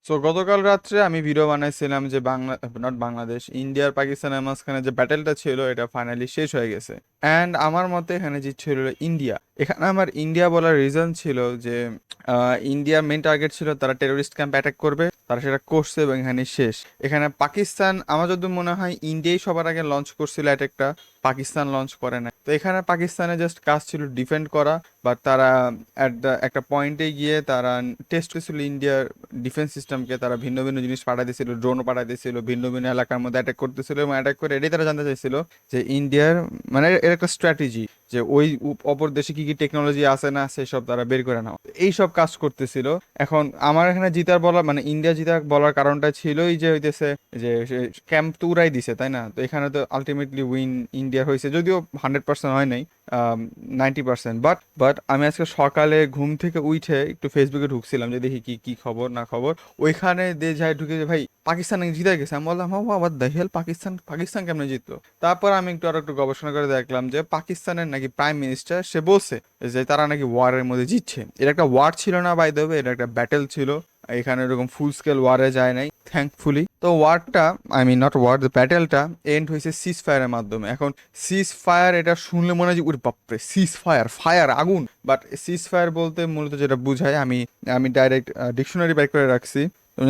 So গতকাল রাত্রে আমি ভিডিও বানাইছিলাম যে নট বাংলাদেশ, ইন্ডিয়া আর পাকিস্তানের মাঝখানে যে ব্যাটেলটা ছিল এটা ফাইনালি শেষ হয়ে গেছে। অ্যান্ড আমার মতে এখানে জিতছিল হলো ইন্ডিয়া। এখানে আমার ইন্ডিয়া বলার রিজন ছিল যে ইন্ডিয়ার মেন টার্গেট ছিল তারা টেরোরিস্ট ক্যাম্প অ্যাটাক করবে, তারা সেটা করছে এবং এখানে শেষ। এখানে পাকিস্তান, আমার যদি মনে হয় ইন্ডিয়াই সবার আগে লঞ্চ করছিল অ্যাটাকটা, পাকিস্তান লঞ্চ করে না। তো এখানে পাকিস্তানের জাস্ট কাজ ছিল ডিফেন্ড করা, বাট তারা একটা পয়েন্টে গিয়ে তারা টেস্ট করেছিল ইন্ডিয়ার ডিফেন্স সিস্টেমকে। তারা ভিন্ন ভিন্ন জিনিস পাঠাই দিয়েছিল, ড্রোন পাঠাই দিয়েছিল, ভিন্ন ভিন্ন এলাকার মধ্যে অ্যাটাক করতেছিল এবং অ্যাটাক করে এটাই তারা জানতে চাইছিল যে ইন্ডিয়ার মানে এর একটা স্ট্র্যাটেজি, যে ওই অপর দেশে কি কি টেকনোলজি আছে না সেসব তারা বের করে নেওয়া, এইসব কাজ করতেছিল। এখন আমার এখানে জিতার বলার মানে ইন্ডিয়া জিতার বলার কারণটা ছিল এই যে হইতেছে যে ক্যাম্প তো উড়াই দিছে, তাই না? তো এখানে তো আলটিমেটলি উইন ইন্ডিয়ার হয়েছে, যদিও 100% হয় নাই, 90%। বাট আমি আজকে সকালে ঘুম থেকে উঠে একটু ফেসবুকে ঢুকছিলাম যে দেখি কি কি খবর না খবর। ওইখানে দিয়ে যাই ঢুকে যে ভাই পাকিস্তান নাকি জিতে গেছে। আমি বললাম আবার দ্য হেল, পাকিস্তান পাকিস্তান কেমনে জিতলো? তারপর আমি একটু গবেষণা করে দেখলাম যে পাকিস্তানের নাকি প্রাইম মিনিস্টার সে বলছে যে তারা নাকি ওয়ারের মধ্যে জিতছে। এটা একটা ওয়ার ছিল না বাই দ্য ওয়ে, এটা একটা ব্যাটেল ছিল। এখানে এরকম ফুল স্কেল ওয়ারে যায় নাই থ্যাঙ্কফুলি। তো ওয়ারটা, আই মিন নট ওয়ার, ব্যাটেলটা এন্ড হয়েছে সিজ ফায়ারের মাধ্যমে। এখন সিজ ফায়ার এটা শুনলে মনে হয় যে ওরে বাপরে, সিজ ফায়ার, ফায়ার আগুন। বাট সিজ ফায়ার বলতে মূলত যেটা বোঝায়, আমি আমি ডাইরেক্ট ডিকশনারি বের করে রাখছি।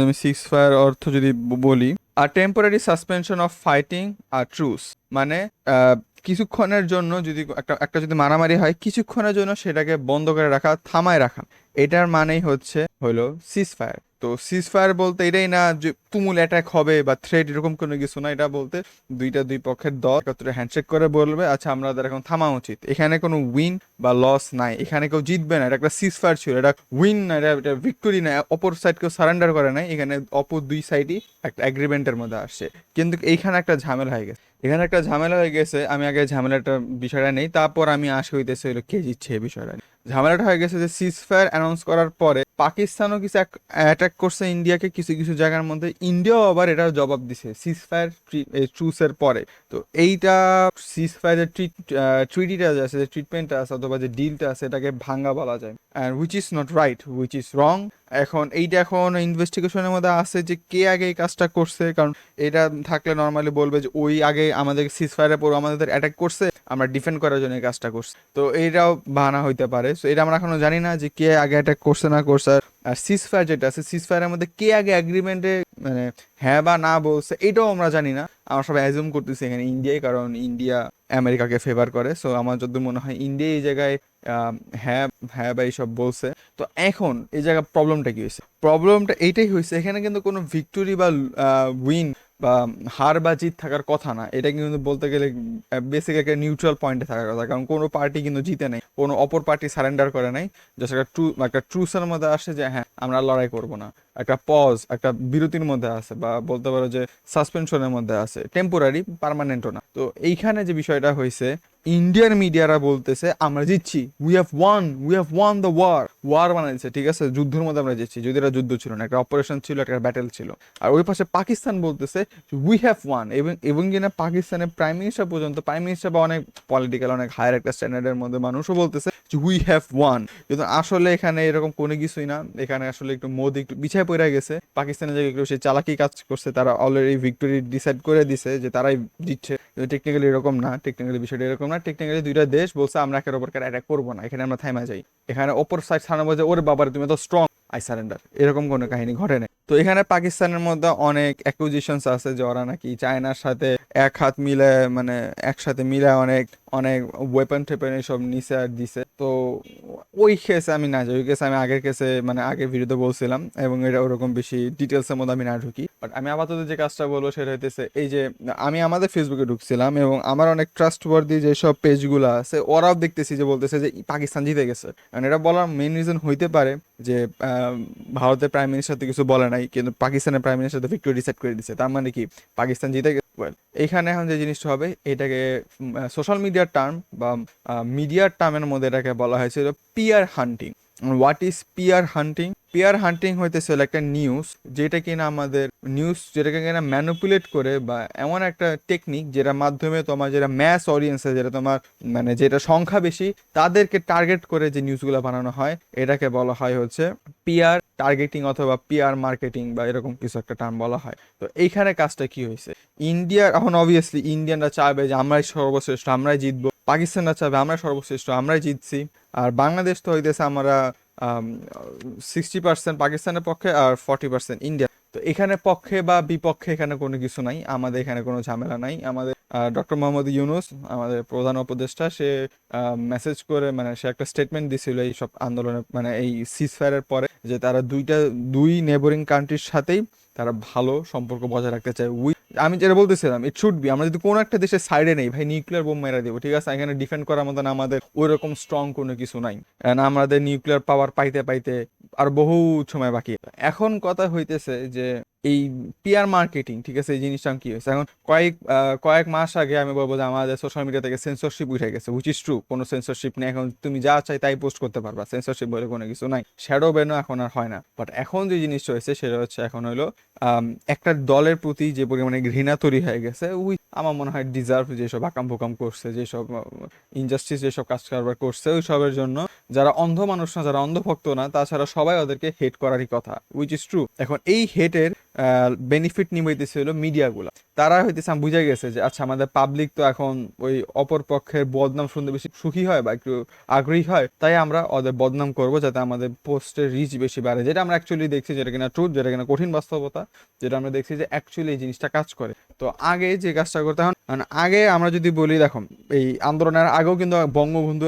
আমি সিজ ফায়ার অর্থ যদি বলি, আর টেম্পোরারি সাসপেনশন অফ ফাইটিং আর ট্রুস, মানে আহ, কিছুক্ষণের জন্য যদি একটা একটা যদি মারামারি হয় কিছুক্ষণের জন্য সেটাকে বন্ধ করে রাখা, থামায় রাখা, এটার মানেই হলো সিজ ফায়ার। তো সিজ ফায়ার বলতে এটাই না যে তুমুল অ্যাটাক হবে বা থ্রেট, এরকম কোনো কিছু না। এটা বলতে দুই পক্ষের দল একত্রে হ্যান্ডশেক করে বলবে আচ্ছা আমাদের এখন থামা উচিত। এখানে কোনো উইন বা লস নাই, এখানে কেউ জিতবে না। এটা একটা সিজ ফায়ার ছিল, এটা উইন না, এটা ভিক্টোরি না। অপর সাইড কেউ সারেন্ডার করে নাই, এখানে অপর দুই সাইডই একটা এগ্রিমেন্টের মধ্যে আসছে। কিন্তু এইখানে একটা ঝামেলা হয়ে গেছে, আমি আগে ঝামেলাটা বিষয়টা নেই, তারপর আমি আসে হইতেছে হলো কে জিতছে এই বিষয়টা নিয়ে। ঝামেলাটা হয়ে গেছে যে সিজ ফায়ার অ্যানাউন্স করার পরে পাকিস্তানও কিছু অ্যাটাক করছে ইন্ডিয়াকে কিছু কিছু জায়গার মধ্যে, ইন্ডিয়াও আবার এটার জবাব দিছে সিজ ফায়ার ট্রুসের পরে। তো এইটা সিজ ফায়ারের ট্রিটিটা আছে, যে ট্রিটমেন্টটা আছে অথবা যে ডিলটা আছে, এটাকে ভাঙ্গা বলা যায়, and which is not right, which is wrong. এখন ইনভেস্টিগেশনের মধ্যে আছে যে কে আগে এই কাজটা করছে, কারণ এটা থাকলে নর্মালি বলবে যে ওই আগে আমাদের সিজ ফায়ারের পর আমাদের অ্যাটাক করছে, আমরা ডিফেন্ড করার জন্য এই কাজটা করছি। তো এইটাও বাহানা হইতে পারে। সো এটা আমরা এখনো জানি না যে কে আগে অ্যাটাক করছে না করছে। আর সিজ ফায়ার যেটা আছে, সিজ ফায়ারের মধ্যে কে আগে এগ্রিমেন্টে মানে হ্যাঁ বা না বলছে, এটাও আমরা জানি না। আমরা সবাই অ্যাজুম করতেছি এখানে ইন্ডিয়াই, কারণ ইন্ডিয়া আমেরিকাকে ফেভার করে। সো আমার যদি মনে হয় ইন্ডিয়া এই জায়গায় হ্যাঁ হ্যাঁ বা এইসব বলছে। তো এখন এই জায়গায় প্রবলেমটা কি হয়েছে? প্রবলেমটা এইটাই হয়েছে, এখানে কিন্তু কোনো ভিক্টোরি বা উইন বা হার বা জিত থাকার কথা না। এটা কিন্তু বলতে গেলে বেসিক একটা নিউট্রাল পয়েন্টে থাকার কথা, কারণ কোনো পার্টি কিন্তু জিতে নাই, কোনো অপর পার্টি সারেন্ডার করে নাই। জাস্ট একটা ট্রুসের মধ্যে আসে যে হ্যাঁ আমরা লড়াই করব না, একটা পজ, একটা বিরতির মধ্যে আছে, বা বলতে পারো যে সাসপেনশনের মধ্যে আছে, টেম্পোরারি, পার্মানেন্টও না। তো এইখানে যে বিষয়টা হয়েছে, ইন্ডিয়ান মিডিয়ারা বলতেছে আমরা জিতছি, we have won the war বানাইছে, ঠিক আছে, যুদ্ধের মধ্যে আমরা জিতছি, যদি এটা যুদ্ধ ছিল না, একটা অপারেশন ছিল, একটা ব্যাটেল ছিল। আর ওই পাশে পাকিস্তান বলতেছে উই হ্যাভ ওয়ান, এবং এবং কিনা পাকিস্তানের প্রাইম মিনিস্টার বা অনেক পলিটিক্যাল অনেক হায়ার একটা স্ট্যান্ডার্ডের মধ্যে মানুষও বলতেছে যে উই হ্যাভ ওয়ান। কিন্তু আসলে এখানে এরকম কোনো কিছুই না। এখানে আসলে একটু মোদি একটু পিছায় পড়ে গেছে, পাকিস্তানের জায়গায় একটু সে চালাকি কাজ করছে, তারা অলরেডি ভিক্টোরি ডিসাইড করে দিছে যে তারাই জিতছে। কিন্তু টেকনিক্যালি এরকম না, টেকনিক্যালি বিষয়টা এরকম না। টেকনিক্যালি দুইটা দেশ বলছে আমরা একের ওপর অ্যাটাক করবো না, এখানে আমরা থাইমা যাই। এখানে অপর সাইড থানা বলছে ওরে বাবার তুমি তো স্ট্রং, আই সারেন্ডার, এরকম কোনো কাহিনী ঘটে নাই। তো এখানে পাকিস্তানের মধ্যে অনেক অ্যাকুজিশনস আছে যে ওরা নাকি চায়নার সাথে এক হাত মিলে, মানে একসাথে মিলে অনেক অনেক ওয়েপন টেপেন এসব নিচে আর দিছে। তো ওই কেসে আমি না যাই, ওই কেসে আমি আগের কেসে মানে আগের ভিডিওতে বলছিলাম, এবং এটা ওরকম বেশি ডিটেলসের মধ্যে আমি না ঢুকি। বাট আমি আপাতত যে কাজটা বলবো সেটা হইতেছে এই যে আমি আমাদের ফেসবুকে ঢুকছিলাম এবং আমার অনেক ট্রাস্টওয়ার্দি যেসব পেজগুলো আছে ওরাও দেখতেছি যে বলতেছে যে পাকিস্তান জিতে গেছে। কারণ এটা বলার মেইন রিজন হইতে পারে যে ভারতের প্রাইম মিনিস্টার তো কিছু বলে নাই, কিন্তু পাকিস্তানের প্রাইম মিনিস্টার তো ভিক্টোরি ডিসাইড করে দিচ্ছে, তার মানে কি পাকিস্তান জিতে গেছে। Well, এইখানে এখন যে জিনিসটা হবে এটাকে সোশ্যাল মিডিয়ার টার্ম বা মিডিয়ার টার্মের মধ্যে এটাকে বলা হয়েছিল peer hunting. What is peer hunting? Peer hunting হইতেছিল একটা নিউজ যেটা কিনা আমাদের নিউজ যেটাকে কিনা ম্যানিপুলেট করে, বা এমন একটা টেকনিক যেটার মাধ্যমে তোমার যেটা ম্যাস অডিয়েন্সে, যেটা তোমার মানে যেটা সংখ্যা বেশি তাদেরকে টার্গেট করে যে নিউজগুলো বানানো হয়, এটাকে বলা হয় হচ্ছে পিয়ার টার্গেটিং অথবা পিয়ার মার্কেটিং বা এরকম কিছু একটা টার্ম বলা হয়। তো এইখানে কাজটা কি হয়েছে, ইন্ডিয়ার এখন অবভিয়াসলি ইন্ডিয়ানরা চাইবে যে আমরাই সর্বশ্রেষ্ঠ, আমরাই জিতবো, পাকিস্তানরা চাইবে আমরা সর্বশ্রেষ্ঠ, আমরাই জিতছি, আর বাংলাদেশ তো হইতেছে আমরা 60% পাকিস্তানের পক্ষে আর 40% ইন্ডিয়া। তো এখানে পক্ষে বা বিপক্ষে এখানে কোনো কিছু নাই, আমাদের এখানে কোনো ঝামেলা নাই। আমাদের ডক্টর মোহাম্মদ ইউনূস আমাদের প্রধান উপদেষ্টা, সে মেসেজ করে মানে সে একটা স্টেটমেন্ট দিছিল এই সব আন্দোলনের মানে এই সিজফায়ারের পরে, যে তারা দুই নেবরিং কান্ট্রির সাথেই তারা ভালো সম্পর্ক বজায় রাখতে চায়। আমি যেটা বলতেছিলাম, ইট শুড বি, আমরা যদি কোনো একটা দেশের সাইডে নেই ভাই, নিউক্লিয়ার বোম মেরা দেবো, ঠিক আছে, এখানে ডিফেন্ড করার মতন আমাদের ওই রকম স্ট্রং কোনো কিছু নাই, আমাদের নিউক্লিয়ার পাওয়ার পাইতে পাইতে আর বহু সময় বাকি। এখন কথা হইতেছে যে এই পিআর মার্কেটিং, ঠিক আছে, এই জিনিসটা কি হয়েছে এখন কয়েক মাস আগে আমি বলবো যে আমাদের সোশ্যাল মিডিয়া থেকে সেন্সরশিপ উঠে গেছে, উইচ ইজ ট্রু, কোনো সেন্সরশিপ নেই এখন, তুমি যা চাই তাই পোস্ট করতে পারবা, সেন্সরশিপ বলে কোনো কিছু নাই, শ্যাডো ব্যানও এখন আর হয় না। বাট এখন যে জিনিসটা হয়েছে সেটা হচ্ছে এখন হলো একটা দলের প্রতি যে পরিমাণে ঘৃণা তৈরি হয়ে গেছে, ওই আমার মনে হয় ডিজার্ভ, যেসব আকাম ফোকাম করছে, যেসব ইনজাস্টিস, যেসব কাজ কারবার করছে, ওই সবের জন্য যারা অন্ধ মানুষ না, যারা অন্ধভক্ত না, তাছাড়া সবাই ওদেরকে হেট করারই কথা, উইচ ইজ ট্রু। এখন এই হেটের বেনিফিট নিবাইতেছে হলো মিডিয়াগুলো, তারা হইতেছে আমি বুঝে গেছে যে আচ্ছা আমাদের পাবলিক তো এখন ওই অপর পক্ষের বদনাম শুনতে বেশি সুখী হয় বা একটু আগ্রহী হয়, তাই আমরা ওদের বদনাম করব যাতে আমাদের পোস্টের রিচ বেশি বাড়ে, যেটা আমরা অ্যাকচুয়ালি দেখছি, যেটা কিনা ট্রুথ, যেটা কিনা কঠিন বাস্তবতা, যেটা আমরা দেখছি যে অ্যাকচুয়ালি এই জিনিসটা কাজ করে। তো আগে যে কাজটা করতে এখন মানে আগে আমরা যদি বলি, দেখো এই আন্দোলনের আগেও কিন্তু বঙ্গবন্ধু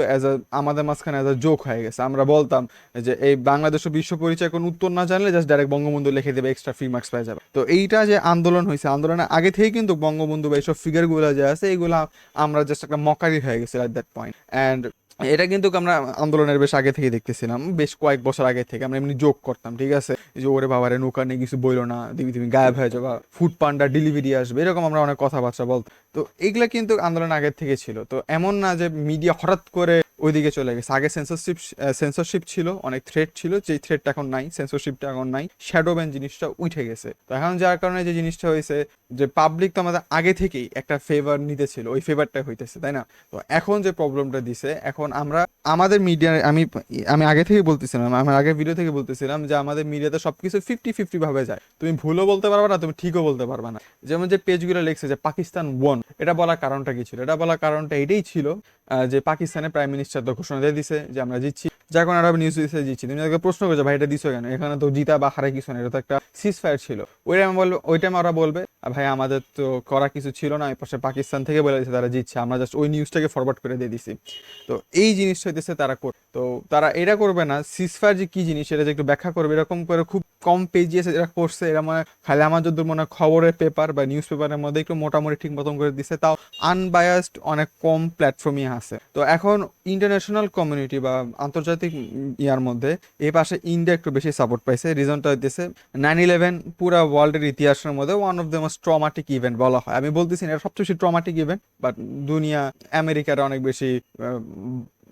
আমাদের মাঝখানে অ্যাজ আ জোক হয়ে গেছে, আমরা বলতাম যে এই বাংলাদেশ ও বিশ্ব পরিচয় কোন উত্তর না জানলে জাস্ট ডাইরেক্ট বঙ্গবন্ধু লিখে দেবে, এক্সট্রা ফ্রি মার্কস পেয়ে যাবে। তো এইটা যে আন্দোলন হয়েছে, আন্দোলনের আগে থেকেই কিন্তু বঙ্গবন্ধু বা এইসব ফিগারগুলো যে আছে এগুলো আমরা জাস্ট একটা মকারি হয়ে গেছে এট দ্যাট পয়েন্ট। অ্যান্ড এটা কিন্তু আমরা আন্দোলনের বেশ আগে থেকে দেখতেছিলাম, বেশ কয়েক বছর আগে থেকে আমরা এমনি জোক করতাম, ঠিক আছে, যে ওরে বাবারে নৌকা নিয়ে কিছু বইলো না, দিবি তুমি গায়েব হয়ে যাবা, ফুড পান্ডা ডেলিভারি আসবে, এরকম আমরা অনেক কথাবার্তা বলতাম। তো এগুলা কিন্তু আন্দোলন আগের থেকে ছিল, তো এমন না যে মিডিয়া হঠাৎ করে ওইদিকে চলে গেছে। আগে সেন্সরশিপ ছিল, অনেক থ্রেট ছিল, যেই থ্রেটটা এখন নাই, সেন্সরশিপটা এখন নাই, শ্যাডো ব্যান জিনিসটা উঠে গেছে। তো এখন যার কারণে যে জিনিসটা হয়েছে যে পাবলিক তো আমাদের আগে থেকেই একটা ফেভার নিতে ছিল, ওই ফেভারটা হইতেছে, তাই না? তো এখন যে প্রবলেমটা দিছে, এখন আমরা আমাদের মিডিয়া, আমি আমি আগে থেকে বলতেছিলাম, আমার আগের ভিডিও থেকে বলতেছিলাম যে আমাদের মিডিয়াতে সবকিছু 50-50 ভাবে যায়, তুমি ভুলও বলতে পারবা না, তুমি ঠিকও বলতে পারবা না। যেমন যে পেজগুলো লিখছে যে পাকিস্তান ওয়ান, এটা বলার কারণটা কি ছিল? এটা বলার কারণটা এটাই ছিল যে পাকিস্তানের প্রাইম মিনিস্টার তো ঘোষণা দিয়ে দিছে যে আমরা জিতছি, যার কারণে আরব নিউজ দিচ্ছে জিতছি। তুমি তাকে প্রশ্ন করছো ভাই এটা দিছো কেন, এখানে তো জিতা বা হারা কিছু না, এটা তো একটা সিজ ফায়ার ছিল। ওই টাইম ওরা বলবে ভাই আমাদের তো করা কিছু ছিল না, এই পাশে পাকিস্তান থেকে বলে দিচ্ছে তারা জিতছে, আমরা জাস্ট ওই নিউজটাকে ফরওয়ার্ড করে দিয়ে দিছি। তো এই জিনিসটা হইতেছে তারা তো তারা এটা করবে না, সিজ ফায়ার যে কি জিনিস সেটা যে একটু ব্যাখ্যা করবে, এরকম করে খুব কম পেজে এরা করছে, এরা মানে খালি আমার যদি মনে হয় খবরের পেপার বা নিউজ পেপারের মধ্যে একটু মোটামুটি ঠিক মতন করে দিছে, তাও আনবায়াসড অনেক কম প্ল্যাটফর্মই আছে। তো এখন ইন্টারন্যাশনাল কমিউনিটি বা আন্তর্জাতিক ইয়ার মধ্যে এই পাশে ইন্ডিয়া একটু বেশি সাপোর্ট পাইছে। রিজনটা হইতেছে 9/11 পুরা ওয়ার্ল্ডের ইতিহাসের মধ্যে one of the most traumatic event বলা হয়। আমি বলতেছি না এটা সবচেয়ে বেশি ট্রমাটিক ইভেন্ট, বাট দুনিয়া আমেরিকার অনেক বেশি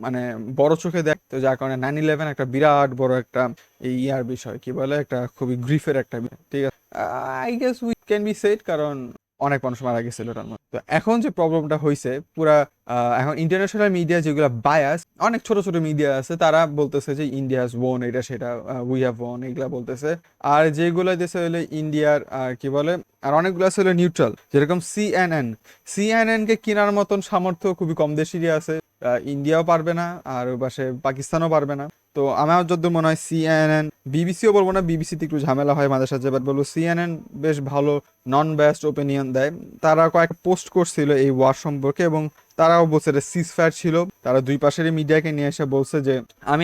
মানে বড় চোখে দেখ, তো যার কারণে 9/11 একটা বিরাট বড় একটা এই ইয়ার বিষয়, কি বলে, একটা খুবই গ্রিফের একটা বিষয়, ঠিক আছে, I guess we can be shed, কারণ অনেক মানুষ মারা গেছিল এটার মধ্যে। তো এখন যে প্রবলেমটা হয়েছে পুরা এখন ইন্টারন্যাশনাল মিডিয়া যেগুলো বায়াস, অনেক ছোট ছোট মিডিয়া আছে, তারা বলতেছে যে ইন্ডিয়া হ্যাজ ওন, এটা সেটা, উই হ্যাভ ওন, এগুলা বলতেছে। আর যেগুলো দেশে হলে ইন্ডিয়ার কি বলে, আর অনেকগুলো আছে হলো নিউট্রাল, যেরকম সিএনএন কে কেনার মতন সামর্থ্য খুবই কম দেশেরই আছে, ইন্ডিয়াও পারবে না আর ওই পাশে পাকিস্তানও পারবে না। তো আমার যত মনে হয় সিএনএন, বিবিসিও বলবো না, বিবিসিতে একটু ঝামেলা হয় মাঝে সাঝে, বাট বলবো সিএনএন বেশ ভালো নন বায়াসড ওপিনিয়ন দেয়। তারা কয়েক পোস্ট করছিল এই ওয়ার সম্পর্কে, এবং তারাও বলছে এটা সিজ ফায়ার ছিল। তারা দুই পাশেরই মিডিয়াকে নিয়ে এসে বলছে যে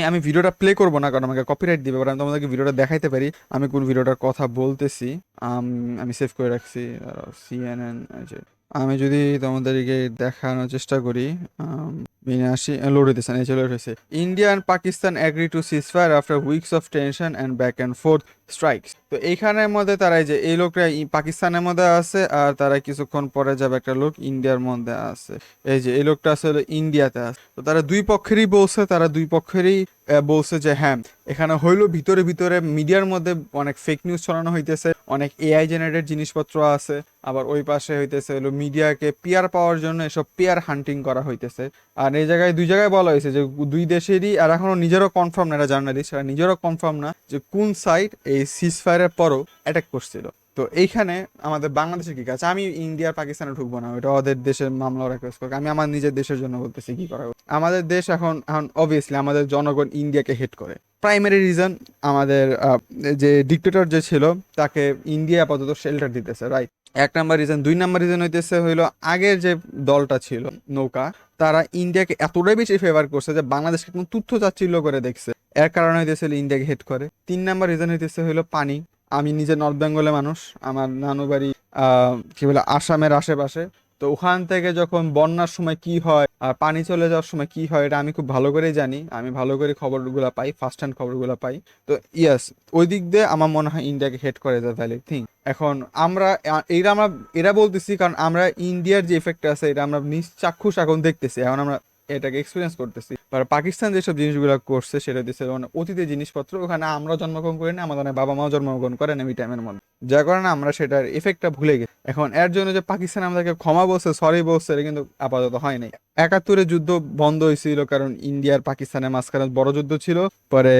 আমি ভিডিওটা প্লে করবো না কারণ আমাকে কপিরাইট দিবে, বাট আমি তোমাদেরকে ভিডিওটা দেখাইতে পারি আমি কোন ভিডিওটার কথা বলতেছি। আমি সেভ করে রাখছি সিএনএন। আমি যদি তোমাদেরকে দেখানোর চেষ্টা করি, বিনাশি লোড হইতেছে না, লোড হয়েছে। India and Pakistan agree to ceasefire after weeks of tension and back and fourth strikes. তো এইখানের মধ্যে তারা এই যে এই লোকটা পাকিস্তানের মধ্যে আছে, আর তারা কিছুক্ষণ পরে যাবে একটা লোক ইন্ডিয়ার মধ্যে আছে। এই যে এই লোকটা আসলে ইন্ডিয়াতে আছে। তো তারা দুই পক্ষেরই বলছে, তারা দুই পক্ষেরই বলছে যে হ্যাঁ এখানে হইলো ভিতরে ভিতরে মিডিয়ার মধ্যে অনেক ফেক নিউজ ছড়ানো হইতেছে, অনেক এআই জেনারেটেড জিনিসপত্র আছে। আবার ওই পাশে হইতেছে হলো মিডিয়াকে পিয়ার পাওয়ার জন্য এসব পিয়ার হান্টিং করা হইতেছে। আর এই জায়গায় দুই জায়গায় বলা হয়েছে যে দুই দেশেরই, আর এখনো নিজেরও কনফার্ম না, এরা জার্নালিস্ট এরা নিজেরও কনফার্ম না যে কোন সাইড এই সিজফায়ারের পরও অ্যাটাক করছিল। তো এইখানে আমাদের বাংলাদেশের কি কাজ? আমি ইন্ডিয়া পাকিস্তানে ঢুকবো না, ওটা ওদের দেশের মামলা ওরা কেস করবে। আমি আমার নিজের দেশের জন্য বলতেছি কি করা উচিত। আমাদের দেশ এখন এখন অবভিয়াসলি আমাদের জনগণ ইন্ডিয়াকে হেট করে। প্রাইমারি রিজন আমাদের যে ডিক্টেটর যে ছিল তাকে ইন্ডিয়া আপাতত শেল্টার দিতেছে, রাইট? এক নাম্বার রিজন। দুই নাম্বার রিজন হইতেছে হইলো আগের যে দলটা ছিল নৌকা, তারা ইন্ডিয়াকে এতটাই বেশি ফেভার করছে যে বাংলাদেশকে কোনো তুচ্ছ তাচ্ছিল্য করে দেখছে, এর কারণে হইতেছে ইন্ডিয়াকে হেট করে। তিন নাম্বার রিজন হইতেছে হইলো পানি। আমি নিজে নর্থ বেঙ্গলের মানুষ, আমার নানু বাড়ি কি বলে আসামের আশেপাশে। তো ওখান থেকে যখন বন্যার সময় কি হয় আর পানি চলে যাওয়ার সময় কি হয় এটা আমি খুব ভালো করেই জানি, আমি ভালো করে খবরগুলো পাই, ফার্স্ট হ্যান্ড খবরগুলো পাই। তো ইয়াস, ওই দিক দিয়ে আমার মনে হয় ইন্ডিয়াকে হেট করে দ্য ভ্যালিড থিং। এখন আমরা এরা বলতেছি কারণ আমরা ইন্ডিয়ার যে এফেক্ট আছে এটা আমরা নিজ চাক্ষুষ এখন দেখতেছি, এখন আমরা এটাকে এক্সপিরিয়েন্স করতেছি। আর পাকিস্তান যেসব জিনিসগুলো করছে সেটা দিচ্ছে অতীতের জিনিসপত্র, ওখানে আমরা জন্মগ্রহণ করি না, আমাদের বাবা মাও জন্মগ্রহণ করেন এই টাইমের মধ্যে, যার কারণে আমরা সেটার এফেক্টটা ভুলে গেছি। এখন এর জন্য যে পাকিস্তান আমাদেরকে ক্ষমা বলছে, সরি বলছে, এটা কিন্তু আপাতত হয় নাই। 71-এ যুদ্ধ বন্ধ হয়েছিল কারণ ইন্ডিয়ার পাকিস্তানের মাঝখানে বড় যুদ্ধ ছিল। পরে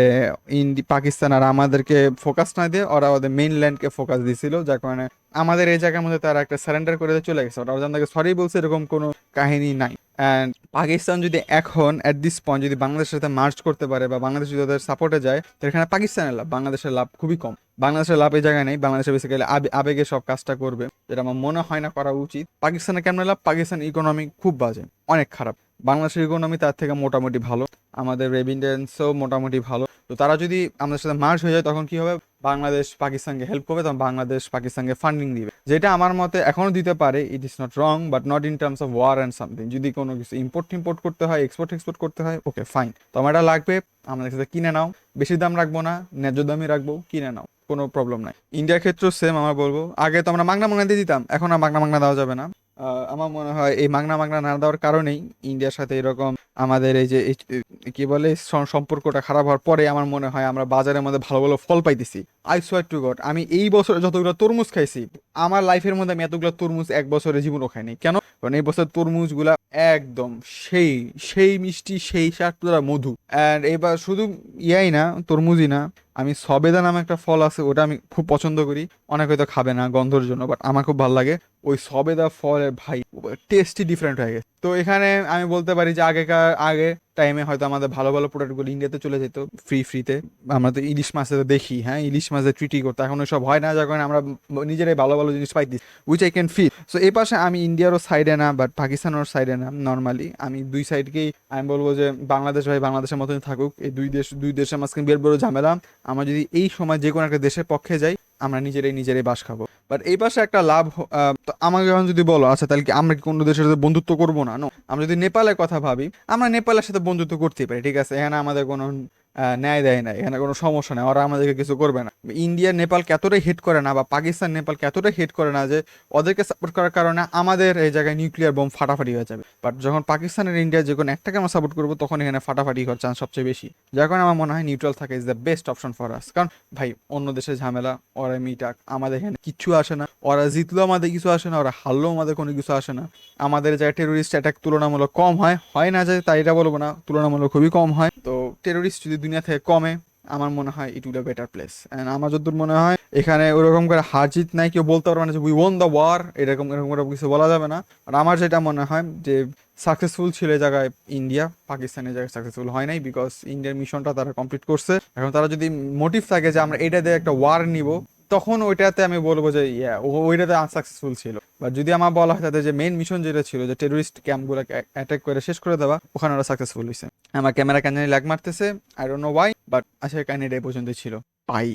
পাকিস্তান আর আমাদেরকে ফোকাস না দিয়ে ওরা ওদের মেইনল্যান্ডকে ফোকাস দিছিল, যার কারণে আমাদের এই জায়গার মধ্যে তারা একটা সারেন্ডার করে চলে গেছে। ওরা আমাদেরকে সরি বলছে, এরকম কোনো কাহিনী নাই। অ্যান্ড পাকিস্তান যদি এখন অ্যাট দিস পয়েন্ট যদি বাংলাদেশের সাথে মার্চ করতে পারে বা বাংলাদেশ যদি ওদের সাপোর্টে যায়, তো এখানে পাকিস্তানের লাভ, বাংলাদেশের লাভ খুবই কম। বাংলাদেশের লাভ এই জায়গায় নেই, বাংলাদেশে বেসিক্যালি আবেগে সব কাজটা করবে, যেটা আমার মনে হয় না করা উচিত। পাকিস্তানের কেমন লাভ? পাকিস্তান ইকোনমি খুব বাজে, অনেক খারাপ। বাংলাদেশের ইকোনমি তার থেকে মোটামুটি ভালো, আমাদের রেভিডেন্সও মোটামুটি ভালো। তো তারা যদি আমাদের সাথে মার্চ হয়ে যায় তখন কি হবে? বাংলাদেশ পাকিস্তানকে হেল্প করবে, তখন বাংলাদেশ পাকিস্তানকে ফান্ডিং দিবে, যেটা আমার মতে এখনো দিতে পারে। It is not wrong, but not in terms of war and something. যদি কোনো কিছু ইম্পোর্ট করতে হয়, এক্সপোর্ট করতে হয়, ওকে ফাইন, তোমার এটা লাগবে, আমাদের কাছে কিনে নাও, বেশি দাম রাখবো না, ন্যায্য দামই রাখবো, কিনে নাও, কোনো প্রবলেম নাই। ইন্ডিয়ার ক্ষেত্রেও সেম আমার বলবো, আগে তো আমরা মাগনা দিয়ে দিতাম, এখন আর মাগনা দেওয়া যাবে না। আমার মনে হয় এই মাগনা না দেওয়ার কারণেই ইন্ডিয়ার সাথে এরকম আমাদের এই যে কি বলে সম্পর্কটা খারাপ হওয়ার পরে আমার মনে হয় আমরা বাজারের মধ্যে ভালো ভালো ফল পাইতেছি। আই সোয়ার টু গড, আমি এই বছরে যতগুলো তরমুজ খাইছি আমার লাইফের মধ্যে আমি এতগুলো তরমুজ এক বছরে জীবনও খাইনি। কেন? কারণ এই বছর তরমুজ গুলা একদম সেই সেই মিষ্টি, সেই স্বাদ, পুরা মধু। অ্যান্ড এবার শুধু ইয়াই না, তরমুজই না, আমি সবেদা নামে একটা ফল আছে, ওটা আমি খুব পছন্দ করি। অনেক হয়তো খাবে না গন্ধর জন্য, বাট আমার খুব ভালো লাগে। ওই সবেদা ফলের ভাই টেস্টই ডিফারেন্ট হয়ে গেছে। তো এখানে আমি বলতে পারি যে আগে টাইমে হয়তো আমাদের ভালো ভালো প্রোডাক্টগুলো ইন্ডিয়াতে চলে যেত ফ্রিতে। আমরা তো ইলিশ মাছে তো দেখি, হ্যাঁ ইলিশ মাছের ট্রিটি করতো, এখন সব হয় না, যার কারণে আমরা নিজেরাই ভালো ভালো জিনিস পাইছি, which I can feel. So এই পাশে আমি ইন্ডিয়ারও সাইডে না, বাট পাকিস্তানের সাইডে না। নর্মালি আমি দুই সাইডকেই আমি বলবো যে বাংলাদেশ ভাই বাংলাদেশের মতনই থাকুক। এই দুই দেশের মাঝখানে বের বড় ঝামেলা, আমরা যদি এই সময় যে কোনো একটা দেশের পক্ষে যাই আমরা নিজেরাই বাস খাবো। বাট এই পাশে একটা লাভ, তো আমাকে যখন যদি বলো আচ্ছা তাহলে কি আমরা কি কোনো দেশের সাথে বন্ধুত্ব করবো না? নো, আমরা যদি নেপালের কথা ভাবি, আমরা নেপালের সাথে বন্ধুত্ব করতেই পারি, ঠিক আছে, এখানে আমাদের কোনো ন্যায় দেয় না, এখানে কোনো সমস্যা নেই, ওরা আমাদেরকে কিছু করবে না। ইন্ডিয়া নেপালকে এতটাই হেট করে না, বা পাকিস্তান নেপালকে এতটাই হেট করে না যে ওদেরকে সাপোর্ট করার কারণে আমাদের এই জায়গায় নিউক্লিয়ার বোম ফাটাফাটি হয়ে যাবে। বাট যখন পাকিস্তানের ইন্ডিয়া যে কোনো একটাকে আমরা সাপোর্ট করবো তখন এখানে ফাটাফাটি হওয়ার চান্স সবচেয়ে বেশি, যার কারণে আমার মনে হয় নিউট্রাল থাকা is the best option for us. কারণ ভাই অন্য দেশের ঝামেলা ওরা মিটাক, আমাদের এখানে কিচ্ছু আসে না, ওরা জিতলেও আমাদের কিছু আসে না, ওরা হারলেও আমাদের কোনো কিছু আসে না। আমাদের জায়গায় টেরোরিস্ট অ্যাটাক তুলনামূলক কম হয় না যে তাই এটা বলবো না, তুলনামূলক খুবই কম হয়। তো টেরোরিস্ট যদি দুনিয়া থেকে কমে আমার মনে হয় it will a better place. And আমার যতদূর মনে হয় এখানে ওরকম করে হার জিত নাই, কেউ বলতে পারবে না যে উই ওয়ান দ্য ওয়ার, এরকম করে কিছু বলা যাবে না। আর আমার যেটা মনে হয় যে সাকসেসফুল ছিল এই জায়গায় ইন্ডিয়া, পাকিস্তানের জায়গায় সাকসেসফুল হয় নাই, বিকজ ইন্ডিয়ার মিশনটা তারা কমপ্লিট করছে। এখন তারা যদি মোটিভ থাকে যে আমরা এটা দিয়ে একটা ওয়ার নিব, তখন ওইটাতে আমি বলবো যে ওইটাতে আনসাকসেসফুল ছিল। বা যদি আমার বলা হয় তাদের যে মেইন মিশন যেটা ছিল যে টেরোরিস্ট ক্যাম্পগুলোকে অ্যাটাক করে শেষ করে দেওয়া, ওখানে ওরা সাকসেসফুল হয়েছে। আমার ক্যামেরা কেন ল্যাগ মারতেছে, I don't know Y, but আজকের কাহিনীটা এই পর্যন্তই ছিল। বাই।